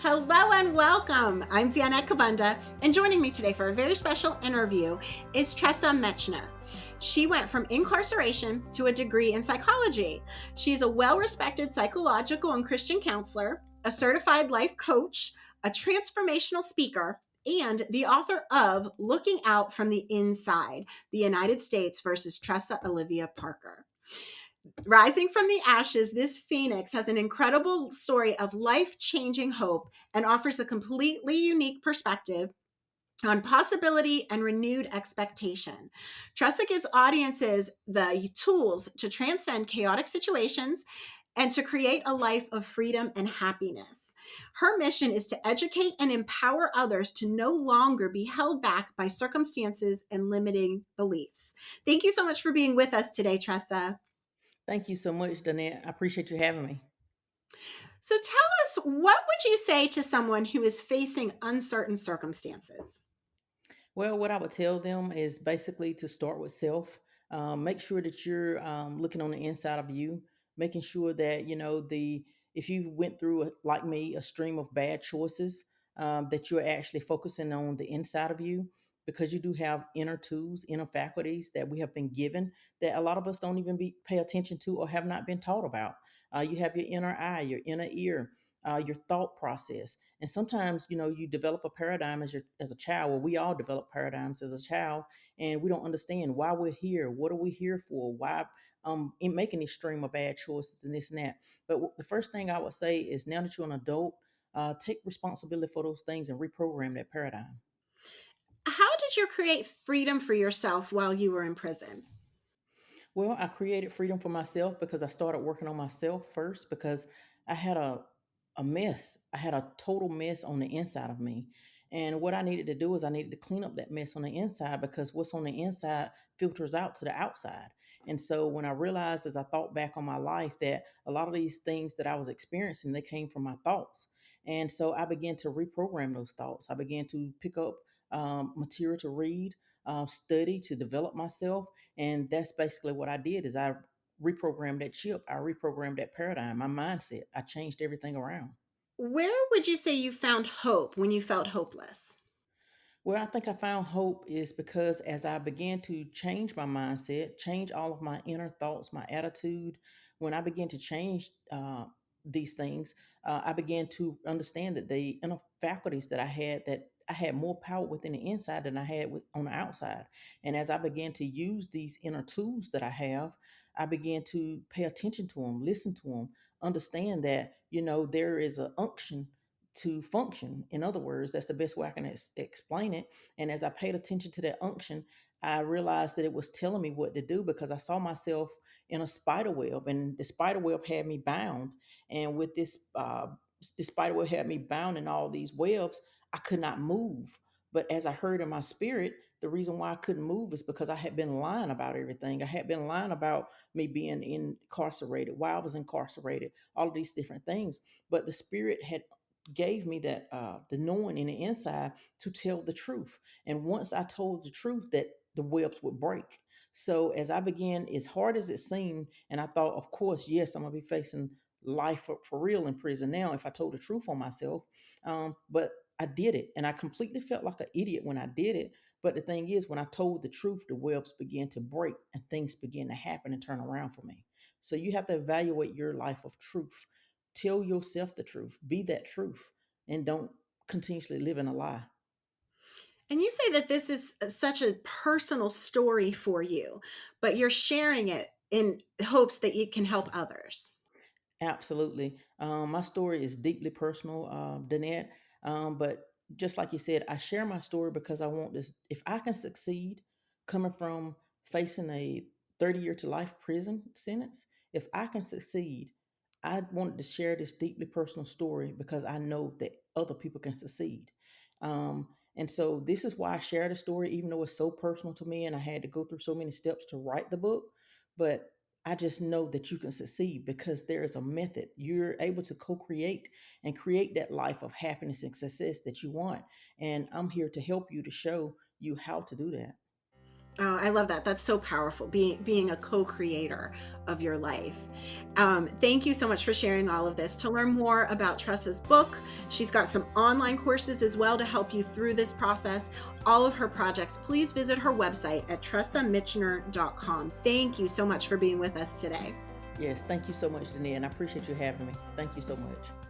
Hello and welcome. I'm Danette Kubanda, and joining me today for a very special interview is Tressa Mitchener. She went from incarceration to a degree in psychology. She's a well respected psychological and Christian counselor, a certified life coach, a transformational speaker, and the author of Looking Out from the Inside, the United States versus Tressa Olivia Parker. Rising from the ashes, this phoenix has an incredible story of life changing hope and offers a completely unique perspective on possibility and renewed expectation. Tressa gives audiences the tools to transcend chaotic situations and to create a life of freedom and happiness. Her mission is to educate and empower others to no longer be held back by circumstances and limiting beliefs. Thank you so much for being with us today, Tressa. Thank you so much, Danette. I appreciate you having me. So tell us, what would you say to someone who is facing uncertain circumstances? Well, what I would tell them is basically to start with self. Make sure that you're looking on the inside of you, making sure that the if you went through like me a stream of bad choices, that you're actually focusing on the inside of you because you do have inner tools, inner faculties that we have been given that a lot of us don't even pay attention to or have not been taught about. You have your inner eye, your inner ear, your thought process. And sometimes, you develop a paradigm as a child. Well, we all develop paradigms as a child, and we don't understand why we're here. What are we here for? Why in making this stream of bad choices and this and that. But the first thing I would say is now that you're an adult, take responsibility for those things and reprogram that paradigm. How did you create freedom for yourself while you were in prison? Well, I created freedom for myself because I started working on myself first because I had a mess. I had a total mess on the inside of me. And what I needed to do is I needed to clean up that mess on the inside because what's on the inside filters out to the outside. And so when I realized as I thought back on my life that a lot of these things that I was experiencing, they came from my thoughts. And so I began to reprogram those thoughts. I began to pick up material to read, study to develop myself, and that's basically what I did is I reprogrammed that chip. I reprogrammed that paradigm, my mindset. I changed everything around. Where would you say you found hope when you felt hopeless? Where I think I found hope is because as I began to change my mindset, change all of my inner thoughts, my attitude, when I began to change these things, I began to understand that the inner faculties that I had more power within the inside than I had on the outside. And as I began to use these inner tools that I have, I began to pay attention to them, listen to them, understand that, there is an unction to function. In other words, that's the best way I can explain it. And as I paid attention to that unction, I realized that it was telling me what to do because I saw myself in a spider web, and the spider web had me bound. And with this spider web had me bound in all these webs. I could not move. But as I heard in my spirit, the reason why I couldn't move is because I had been lying about everything. I had been lying about me being incarcerated, why I was incarcerated, all of these different things. But the spirit had gave me that the knowing in the inside to tell the truth. And once I told the truth, that the webs would break. So as I began, as hard as it seemed, and I thought, of course, yes, I'm gonna be facing life for real in prison now if I told the truth on myself. But I did it, and I completely felt like an idiot when I did it. But the thing is, when I told the truth, the webs began to break and things began to happen and turn around for me. So you have to evaluate your life of truth. Tell yourself the truth. Be that truth and don't continuously live in a lie. And you say that this is such a personal story for you, but you're sharing it in hopes that it can help others. Absolutely. My story is deeply personal, Danette. But just like you said, I share my story because I want this. If I can succeed coming from facing a 30-year to life prison sentence, if I can succeed, I wanted to share this deeply personal story because I know that other people can succeed. And so this is why I share the story, even though it's so personal to me and I had to go through so many steps to write the book. But I just know that you can succeed because there is a method. You're able to co create and create that life of happiness and success that you want. And I'm here to help you to show you how to do that. Oh, I love that. That's so powerful, being a co-creator of your life. Thank you so much for sharing all of this. To learn more about Tressa's book, she's got some online courses as well to help you through this process. All of her projects, please visit her website at tressamitchener.com. Thank you so much for being with us today. Yes, thank you so much, Danette, and I appreciate you having me. Thank you so much.